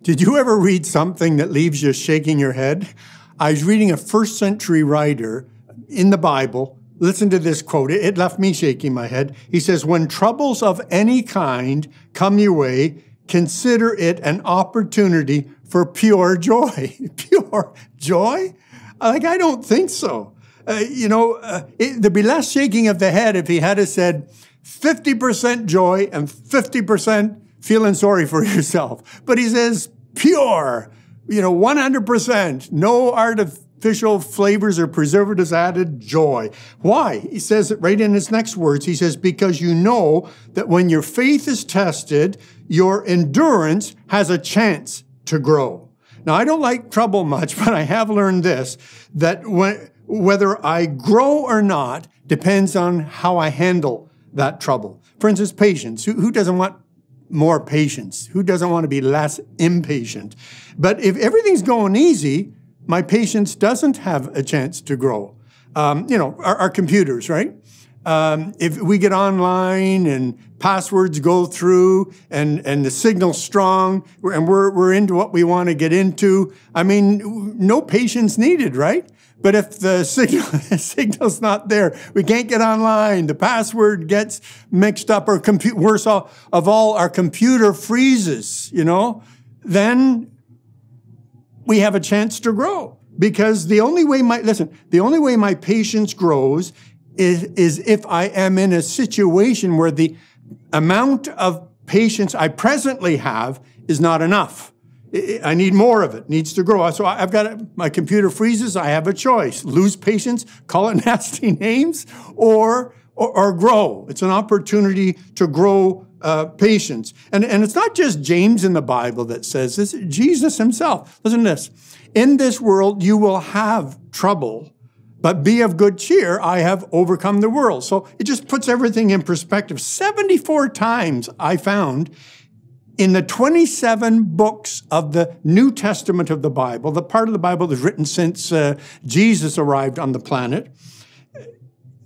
Did you ever read something that leaves you shaking your head? I was reading a first century writer in the Bible. Listen to this quote. It left me shaking my head. He says, when troubles of any kind come your way, consider it an opportunity for pure joy. Pure joy? I don't think so. There'd be less shaking of the head if he had said 50% joy and 50% feeling sorry for yourself. But he says pure, 100%, no artificial flavors or preservatives added, joy. Why? He says it right in his next words. He says, because you know that when your faith is tested, your endurance has a chance to grow. Now, I don't like trouble much, but I have learned this, that whether I grow or not depends on how I handle that trouble. For instance, patience. Who doesn't want more patience? Who doesn't want to be less impatient? But if everything's going easy, my patience doesn't have a chance to grow. Our computers, right? If we get online and passwords go through and the signal's strong and we're into what we want to get into, no patience needed, right? But if the signal's not there, we can't get online, the password gets mixed up, or worse of all, our computer freezes, then we have a chance to grow. Because the only way my patience grows is if I am in a situation where the amount of patience I presently have is not enough. I need more of it, needs to grow. So my computer freezes, I have a choice. Lose patience, call it nasty names, or grow. It's an opportunity to grow patience. And it's not just James in the Bible that says this, Jesus himself. Listen to this. In this world, you will have trouble, but be of good cheer. I have overcome the world. So it just puts everything in perspective. 74 times I found in the 27 books of the New Testament of the Bible, the part of the Bible that's written since Jesus arrived on the planet,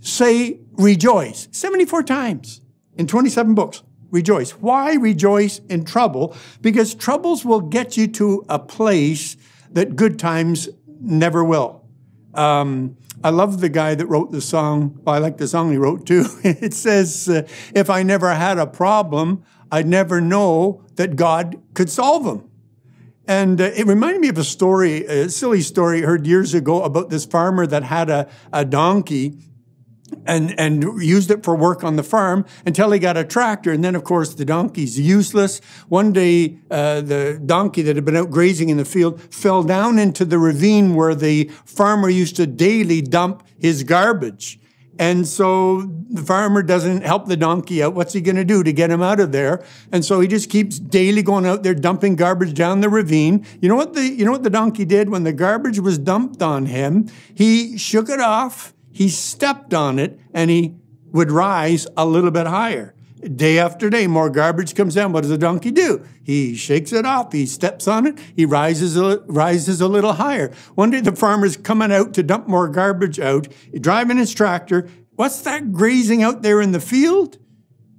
say rejoice. 74 times in 27 books. Rejoice. Why rejoice in trouble? Because troubles will get you to a place that good times never will. I love the guy that wrote the song. Well, I like the song he wrote too. It says, if I never had a problem, I'd never know that God could solve them. And it reminded me of a story, a silly story I heard years ago about this farmer that had a donkey and used it for work on the farm until he got a tractor. And then, of course, the donkey's useless. One day, the donkey that had been out grazing in the field fell down into the ravine where the farmer used to daily dump his garbage. And so the farmer doesn't help the donkey out. What's he going to do to get him out of there? And so he just keeps daily going out there dumping garbage down the ravine. You know what the donkey did when the garbage was dumped on him? He shook it off. He stepped on it, and he would rise a little bit higher. Day after day, more garbage comes down. What does the donkey do? He shakes it off. He steps on it. He rises a little higher. One day, the farmer's coming out to dump more garbage out, driving his tractor. What's that grazing out there in the field?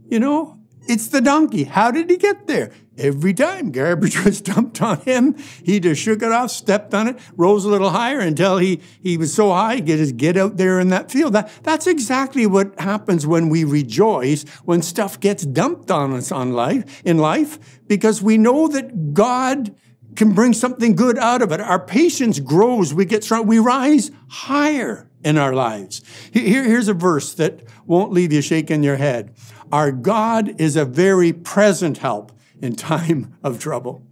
It's the donkey. How did he get there? Every time garbage was dumped on him, he just shook it off, stepped on it, rose a little higher until he was so high he could just get out there in that field. That's exactly what happens when we rejoice, when stuff gets dumped on us in life, because we know that God can bring something good out of it. Our patience grows. We get strong. We rise higher in our lives. Here's a verse that won't leave you shaking your head. Our God is a very present help in time of trouble.